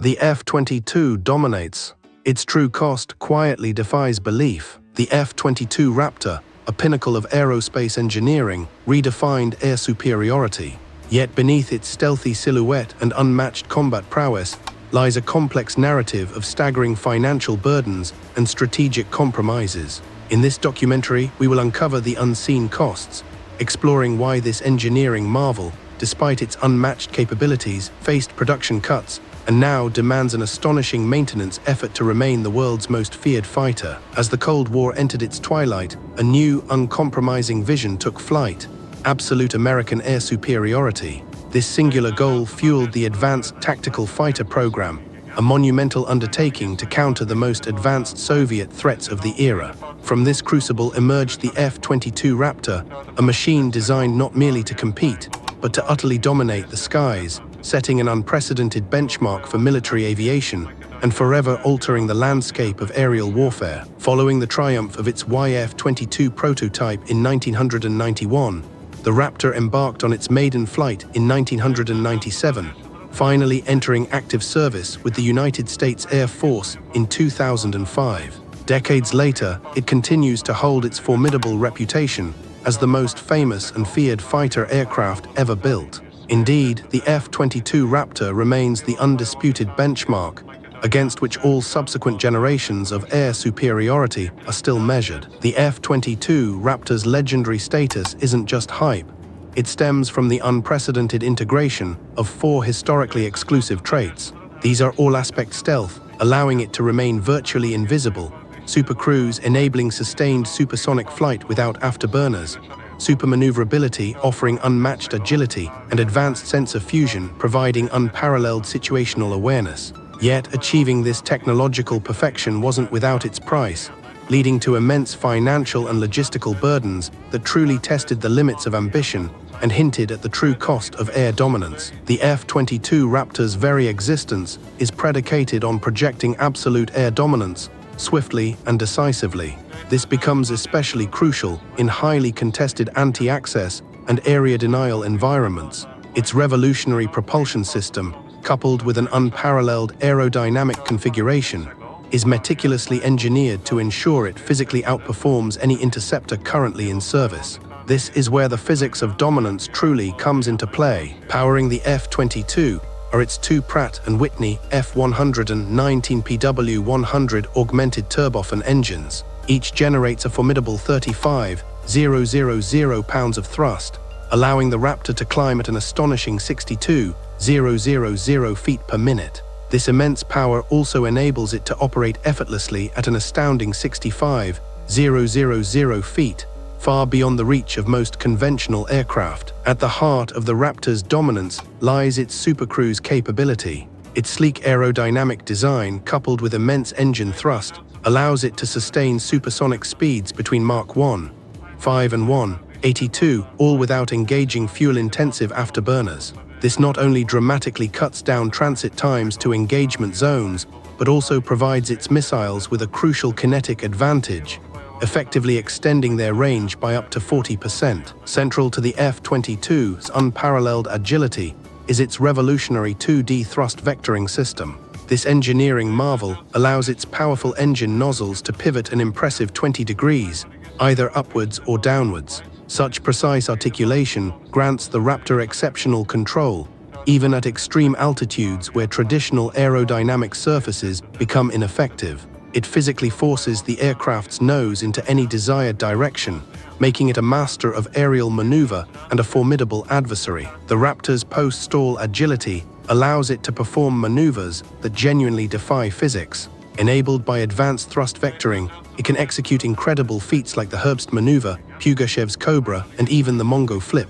The F-22 dominates. Its true cost quietly defies belief. The F-22 Raptor, a pinnacle of aerospace engineering, redefined air superiority. Yet beneath its stealthy silhouette and unmatched combat prowess lies a complex narrative of staggering financial burdens and strategic compromises. In this documentary, we will uncover the unseen costs, exploring why this engineering marvel, despite its unmatched capabilities, faced production cuts and now demands an astonishing maintenance effort to remain the world's most feared fighter. As the Cold War entered its twilight, a new, uncompromising vision took flight: absolute American air superiority. This singular goal fueled the Advanced Tactical Fighter program, a monumental undertaking to counter the most advanced Soviet threats of the era. From this crucible emerged the F-22 Raptor, a machine designed not merely to compete, but to utterly dominate the skies, setting an unprecedented benchmark for military aviation and forever altering the landscape of aerial warfare. Following the triumph of its YF-22 prototype in 1991, the Raptor embarked on its maiden flight in 1997, finally entering active service with the United States Air Force in 2005. Decades later, it continues to hold its formidable reputation as the most famous and feared fighter aircraft ever built. Indeed, the F-22 Raptor remains the undisputed benchmark against which all subsequent generations of air superiority are still measured. The F-22 Raptor's legendary status isn't just hype. It stems from the unprecedented integration of 4 historically exclusive traits. These are all-aspect stealth, allowing it to remain virtually invisible; supercruise, enabling sustained supersonic flight without afterburners; supermaneuverability, offering unmatched agility; and advanced sensor fusion, providing unparalleled situational awareness. Yet, achieving this technological perfection wasn't without its price, leading to immense financial and logistical burdens that truly tested the limits of ambition and hinted at the true cost of air dominance. The F-22 Raptor's very existence is predicated on projecting absolute air dominance swiftly and decisively. This becomes especially crucial in highly contested anti-access and area denial environments. Its revolutionary propulsion system, coupled with an unparalleled aerodynamic configuration, is meticulously engineered to ensure it physically outperforms any interceptor currently in service. This is where the physics of dominance truly comes into play. Powering the F-22 are its 2 Pratt & Whitney F-119 PW100 augmented turbofan engines. Each generates a formidable 35,000 pounds of thrust, allowing the Raptor to climb at an astonishing 62,000 feet per minute. This immense power also enables it to operate effortlessly at an astounding 65,000 feet, far beyond the reach of most conventional aircraft. At the heart of the Raptor's dominance lies its supercruise capability. Its sleek aerodynamic design, coupled with immense engine thrust, allows it to sustain supersonic speeds between Mach 1.5 and 1.82, all without engaging fuel-intensive afterburners. This not only dramatically cuts down transit times to engagement zones, but also provides its missiles with a crucial kinetic advantage, effectively extending their range by up to 40%. Central to the F-22's unparalleled agility is its revolutionary 2D thrust vectoring system. This engineering marvel allows its powerful engine nozzles to pivot an impressive 20 degrees, either upwards or downwards. Such precise articulation grants the Raptor exceptional control, even at extreme altitudes where traditional aerodynamic surfaces become ineffective. It physically forces the aircraft's nose into any desired direction, making it a master of aerial maneuver and a formidable adversary. The Raptor's post-stall agility allows it to perform maneuvers that genuinely defy physics. Enabled by advanced thrust vectoring, it can execute incredible feats like the Herbst maneuver, Pugachev's Cobra, and even the Mongo flip.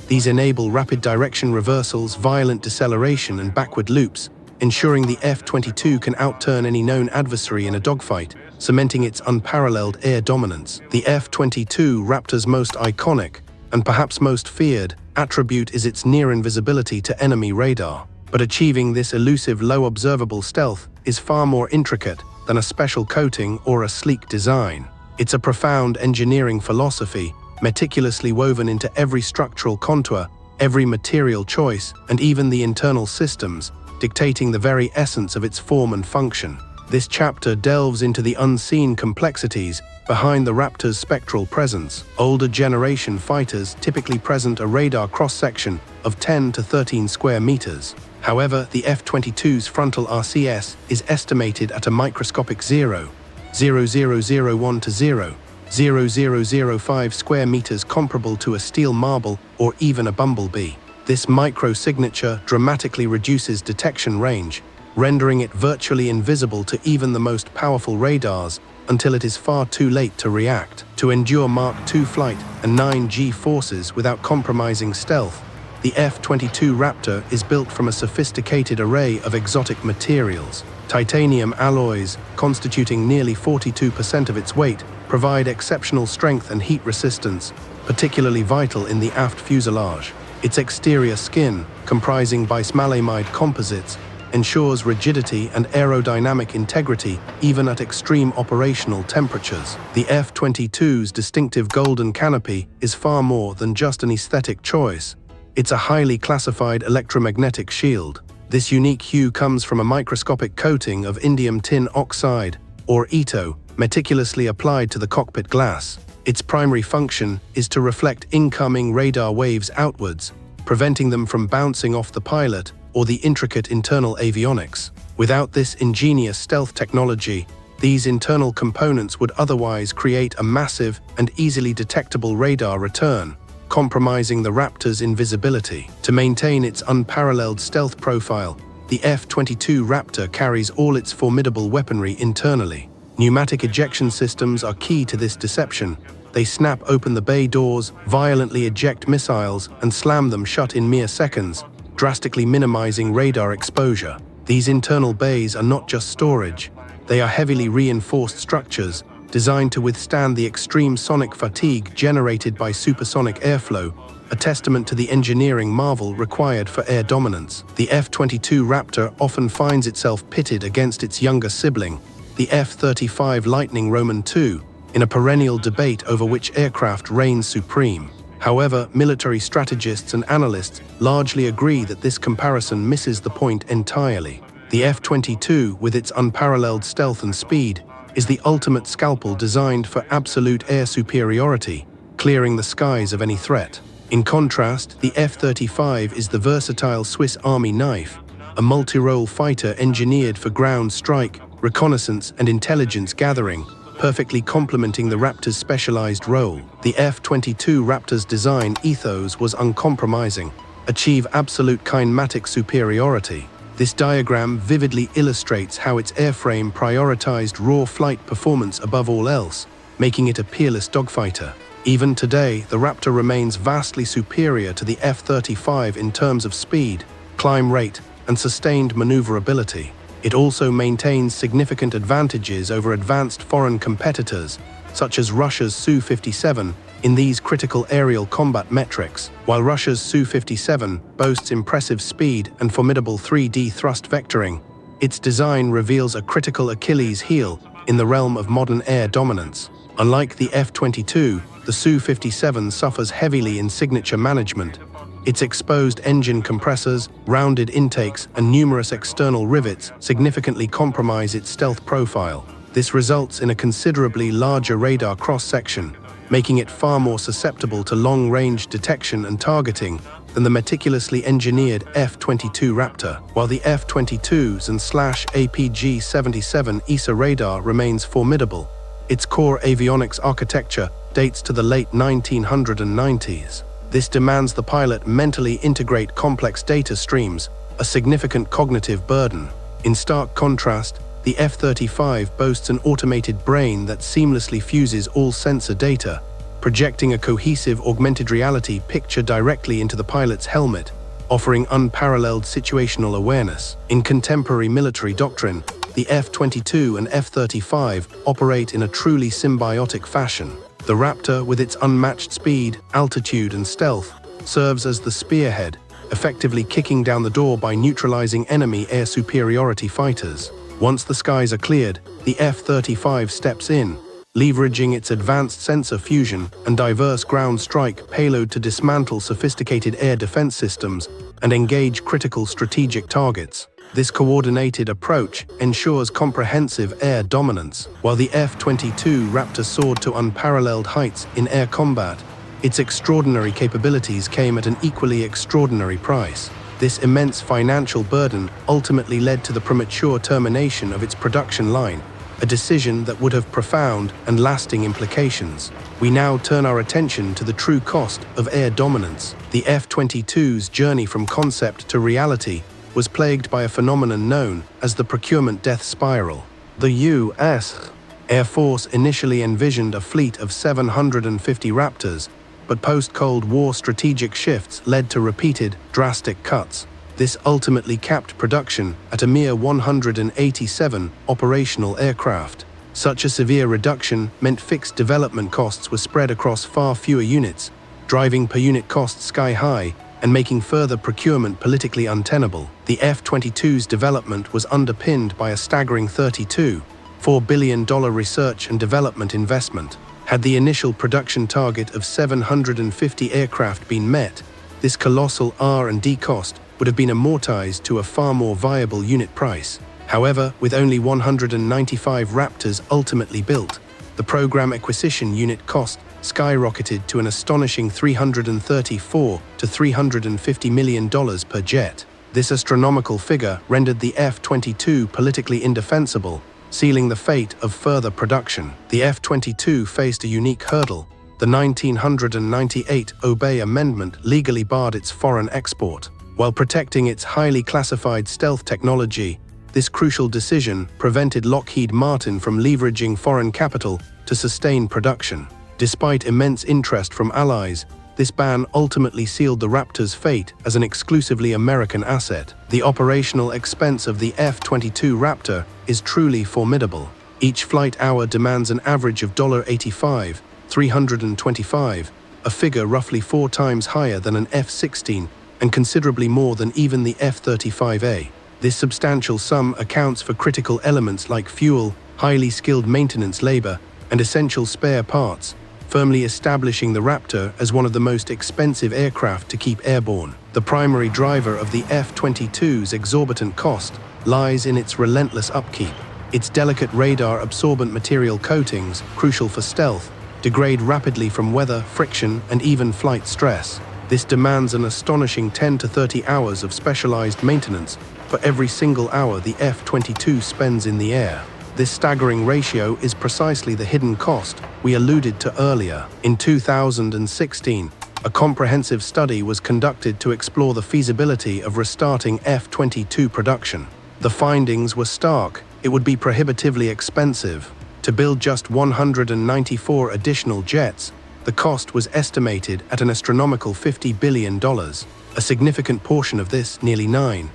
These enable rapid direction reversals, violent deceleration, and backward loops, ensuring the F-22 can outturn any known adversary in a dogfight, cementing its unparalleled air dominance. The F-22 Raptor's most iconic, and perhaps most feared, attribute is its near invisibility to enemy radar. But achieving this elusive low observable stealth is far more intricate than a special coating or a sleek design. It's a profound engineering philosophy, meticulously woven into every structural contour, every material choice, and even the internal systems dictating the very essence of its form and function. This chapter delves into the unseen complexities behind the Raptor's spectral presence. Older generation fighters typically present a radar cross-section of 10 to 13 square meters. However, the F-22's frontal RCS is estimated at a microscopic 0.0001 to 0.0005 square meters, comparable to a steel marble or even a bumblebee. This micro-signature dramatically reduces detection range, rendering it virtually invisible to even the most powerful radars until it is far too late to react. To endure Mark II flight and 9G forces without compromising stealth, the F-22 Raptor is built from a sophisticated array of exotic materials. Titanium alloys, constituting nearly 42% of its weight, provide exceptional strength and heat resistance, particularly vital in the aft fuselage. Its exterior skin, comprising bismalamide composites, ensures rigidity and aerodynamic integrity even at extreme operational temperatures. The F-22's distinctive golden canopy is far more than just an aesthetic choice. It's a highly classified electromagnetic shield. This unique hue comes from a microscopic coating of indium tin oxide, or ITO, meticulously applied to the cockpit glass. Its primary function is to reflect incoming radar waves outwards, preventing them from bouncing off the pilot or the intricate internal avionics. Without this ingenious stealth technology, these internal components would otherwise create a massive and easily detectable radar return, compromising the Raptor's invisibility. To maintain its unparalleled stealth profile, the F-22 Raptor carries all its formidable weaponry internally. Pneumatic ejection systems are key to this deception. They snap open the bay doors, violently eject missiles, and slam them shut in mere seconds, drastically minimizing radar exposure. These internal bays are not just storage. They are heavily reinforced structures designed to withstand the extreme sonic fatigue generated by supersonic airflow, a testament to the engineering marvel required for air dominance. The F-22 Raptor often finds itself pitted against its younger sibling, the F-35 Lightning Roman II, in a perennial debate over which aircraft reigns supreme. However, military strategists and analysts largely agree that this comparison misses the point entirely. The F-22, with its unparalleled stealth and speed, is the ultimate scalpel designed for absolute air superiority, clearing the skies of any threat. In contrast, the F-35 is the versatile Swiss Army knife, a multi-role fighter engineered for ground strike, reconnaissance, and intelligence gathering, perfectly complementing the Raptor's specialized role. The F-22 Raptor's design ethos was uncompromising: achieve absolute kinematic superiority. This diagram vividly illustrates how its airframe prioritized raw flight performance above all else, making it a peerless dogfighter. Even today, the Raptor remains vastly superior to the F-35 in terms of speed, climb rate, and sustained maneuverability. It also maintains significant advantages over advanced foreign competitors, such as Russia's Su-57, in these critical aerial combat metrics. While Russia's Su-57 boasts impressive speed and formidable 3D thrust vectoring, its design reveals a critical Achilles heel in the realm of modern air dominance. Unlike the F-22, the Su-57 suffers heavily in signature management. Its exposed engine compressors, rounded intakes, and numerous external rivets significantly compromise its stealth profile. This results in a considerably larger radar cross-section, making it far more susceptible to long-range detection and targeting than the meticulously engineered F-22 Raptor. While the F-22's and APG-77 ESA radar remains formidable, its core avionics architecture dates to the late 1990s. This demands the pilot mentally integrate complex data streams, a significant cognitive burden. In stark contrast, the F-35 boasts an automated brain that seamlessly fuses all sensor data, projecting a cohesive augmented reality picture directly into the pilot's helmet, offering unparalleled situational awareness. In contemporary military doctrine, the F-22 and F-35 operate in a truly symbiotic fashion. The Raptor, with its unmatched speed, altitude, and stealth, serves as the spearhead, effectively kicking down the door by neutralizing enemy air superiority fighters. Once the skies are cleared, the F-35 steps in, leveraging its advanced sensor fusion and diverse ground strike payload to dismantle sophisticated air defense systems and engage critical strategic targets. This coordinated approach ensures comprehensive air dominance. While the F-22 Raptor soared to unparalleled heights in air combat, its extraordinary capabilities came at an equally extraordinary price. This immense financial burden ultimately led to the premature termination of its production line, a decision that would have profound and lasting implications. We now turn our attention to the true cost of air dominance. The F-22's journey from concept to reality was plagued by a phenomenon known as the procurement death spiral. The U.S. Air Force initially envisioned a fleet of 750 Raptors, but post-Cold War strategic shifts led to repeated, drastic cuts. This ultimately capped production at a mere 187 operational aircraft. Such a severe reduction meant fixed development costs were spread across far fewer units, driving per-unit costs sky-high and making further procurement politically untenable. The F-22's development was underpinned by a staggering $32.4 billion research and development investment. Had the initial production target of 750 aircraft been met, this colossal R&D cost would have been amortized to a far more viable unit price. However, with only 195 Raptors ultimately built, the program acquisition unit cost skyrocketed to an astonishing $334 to $350 million per jet. This astronomical figure rendered the F-22 politically indefensible, sealing the fate of further production. The F-22 faced a unique hurdle. The 1998 Obey Amendment legally barred its foreign export. While protecting its highly classified stealth technology, this crucial decision prevented Lockheed Martin from leveraging foreign capital to sustain production. Despite immense interest from allies, this ban ultimately sealed the Raptor's fate as an exclusively American asset. The operational expense of the F-22 Raptor is truly formidable. Each flight hour demands an average of $85, $325, a figure roughly 4 times higher than an F-16 and considerably more than even the F-35A. This substantial sum accounts for critical elements like fuel, highly skilled maintenance labor, and essential spare parts, firmly establishing the Raptor as one of the most expensive aircraft to keep airborne. The primary driver of the F-22's exorbitant cost lies in its relentless upkeep. Its delicate radar-absorbent material coatings, crucial for stealth, degrade rapidly from weather, friction, and even flight stress. This demands an astonishing 10 to 30 hours of specialized maintenance for every single hour the F-22 spends in the air. This staggering ratio is precisely the hidden cost we alluded to earlier. In 2016, a comprehensive study was conducted to explore the feasibility of restarting F-22 production. The findings were stark. It would be prohibitively expensive. To build just 194 additional jets, the cost was estimated at an astronomical $50 billion. A significant portion of this, nearly $9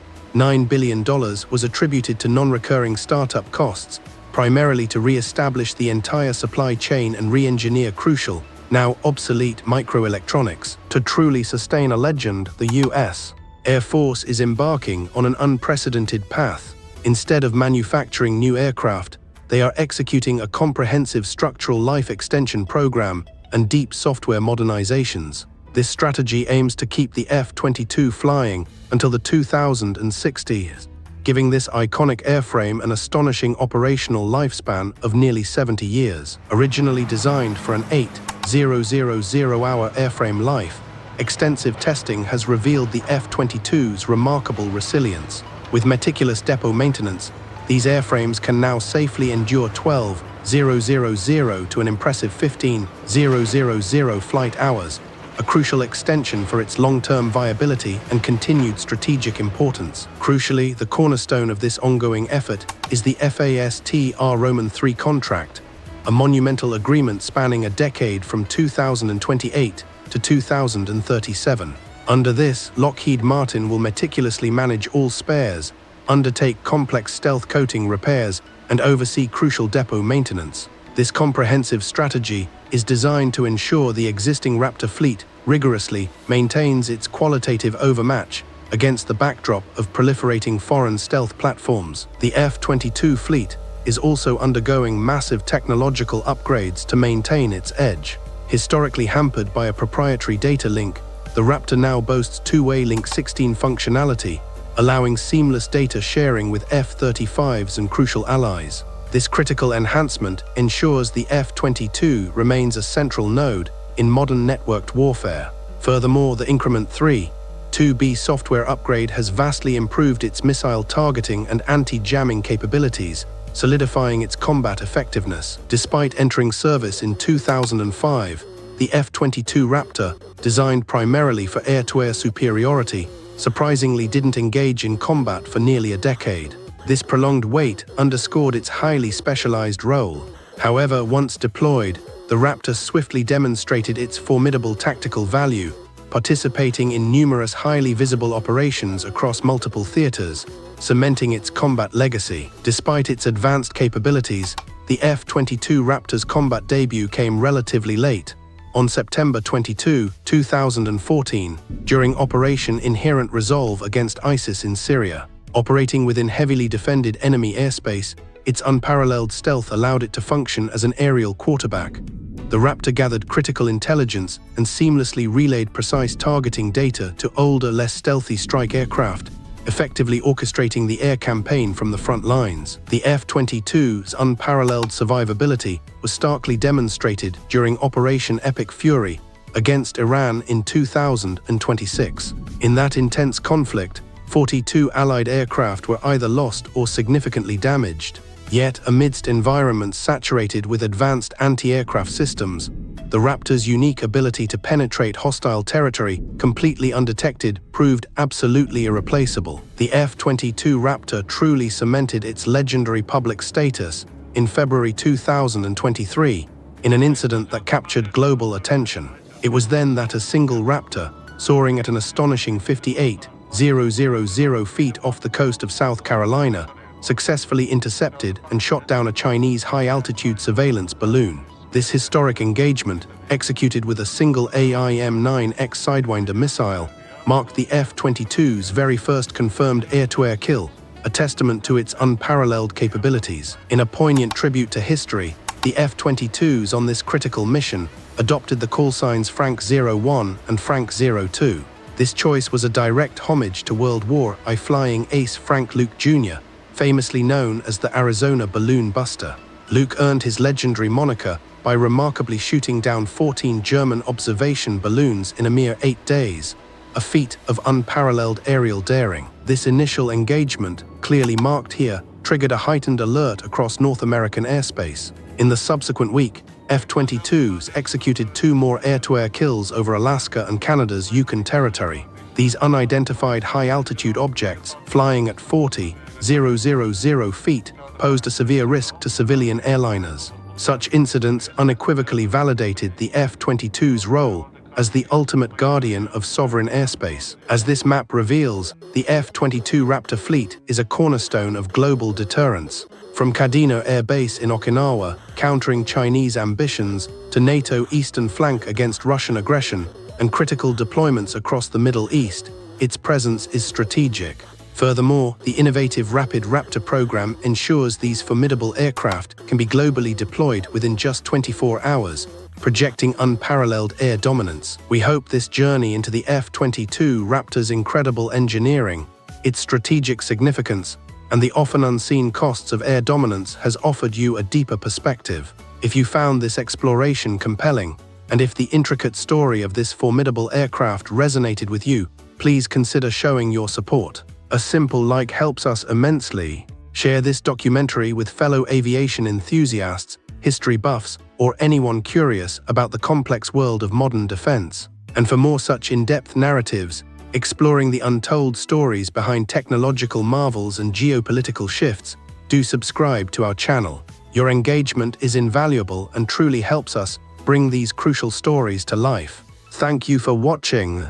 billion, was attributed to non-recurring startup costs, primarily to re-establish the entire supply chain and re-engineer crucial, now obsolete microelectronics. To truly sustain a legend, the U.S. Air Force is embarking on an unprecedented path. Instead of manufacturing new aircraft, they are executing a comprehensive structural life extension program and deep software modernizations. This strategy aims to keep the F-22 flying until the 2060s, giving this iconic airframe an astonishing operational lifespan of nearly 70 years. Originally designed for an 8,000-hour airframe life, extensive testing has revealed the F-22's remarkable resilience. With meticulous depot maintenance, these airframes can now safely endure 12,000 to an impressive 15,000 flight hours, a crucial extension for its long-term viability and continued strategic importance. Crucially, the cornerstone of this ongoing effort is the FAST-R Roman III contract, a monumental agreement spanning a decade from 2028 to 2037. Under this, Lockheed Martin will meticulously manage all spares, undertake complex stealth coating repairs, and oversee crucial depot maintenance. This comprehensive strategy is designed to ensure the existing Raptor fleet rigorously maintains its qualitative overmatch against the backdrop of proliferating foreign stealth platforms. The F-22 fleet is also undergoing massive technological upgrades to maintain its edge. Historically hampered by a proprietary data link, the Raptor now boasts two-way Link 16 functionality, allowing seamless data sharing with F-35s and crucial allies. This critical enhancement ensures the F-22 remains a central node in modern networked warfare. Furthermore, the Increment 3.2b software upgrade has vastly improved its missile targeting and anti-jamming capabilities, solidifying its combat effectiveness. Despite entering service in 2005, the F-22 Raptor, designed primarily for air-to-air superiority, surprisingly didn't engage in combat for nearly a decade. This prolonged wait underscored its highly specialized role. However, once deployed, the Raptor swiftly demonstrated its formidable tactical value, participating in numerous highly visible operations across multiple theaters, cementing its combat legacy. Despite its advanced capabilities, the F-22 Raptor's combat debut came relatively late, on September 22, 2014, during Operation Inherent Resolve against ISIS in Syria. Operating within heavily defended enemy airspace, its unparalleled stealth allowed it to function as an aerial quarterback. The Raptor gathered critical intelligence and seamlessly relayed precise targeting data to older, less stealthy strike aircraft, effectively orchestrating the air campaign from the front lines. The F-22's unparalleled survivability was starkly demonstrated during Operation Epic Fury against Iran in 2026. In that intense conflict, 42 Allied aircraft were either lost or significantly damaged. Yet, amidst environments saturated with advanced anti-aircraft systems, the Raptor's unique ability to penetrate hostile territory completely undetected proved absolutely irreplaceable. The F-22 Raptor truly cemented its legendary public status in February 2023 in an incident that captured global attention. It was then that a single Raptor, soaring at an astonishing 58,000 feet off the coast of South Carolina, successfully intercepted and shot down a Chinese high-altitude surveillance balloon. This historic engagement, executed with a single AIM-9X Sidewinder missile, marked the F-22's very first confirmed air-to-air kill, a testament to its unparalleled capabilities. In a poignant tribute to history, the F-22s on this critical mission adopted the call signs Frank 01 and Frank 02. This choice was a direct homage to World War I flying ace Frank Luke Jr., famously known as the Arizona Balloon Buster. Luke earned his legendary moniker by remarkably shooting down 14 German observation balloons in a mere 8 days, a feat of unparalleled aerial daring. This initial engagement, clearly marked here, triggered a heightened alert across North American airspace. In the subsequent week, F-22s executed 2 more air-to-air kills over Alaska and Canada's Yukon Territory. These unidentified high-altitude objects, flying at 40,000 feet, posed a severe risk to civilian airliners. Such incidents unequivocally validated the F-22's role as the ultimate guardian of sovereign airspace. As this map reveals, the F-22 Raptor fleet is a cornerstone of global deterrence. From Kadena Air Base in Okinawa, countering Chinese ambitions, to NATO eastern flank against Russian aggression, and critical deployments across the Middle East, its presence is strategic. Furthermore, the innovative Rapid Raptor program ensures these formidable aircraft can be globally deployed within just 24 hours, projecting unparalleled air dominance. We hope this journey into the F-22 Raptor's incredible engineering, its strategic significance, and the often unseen costs of air dominance has offered you a deeper perspective. If you found this exploration compelling, and if the intricate story of this formidable aircraft resonated with you, please consider showing your support. A simple like helps us immensely. Share this documentary with fellow aviation enthusiasts, history buffs, or anyone curious about the complex world of modern defense. And for more such in-depth narratives, exploring the untold stories behind technological marvels and geopolitical shifts, do subscribe to our channel. Your engagement is invaluable and truly helps us bring these crucial stories to life. Thank you for watching.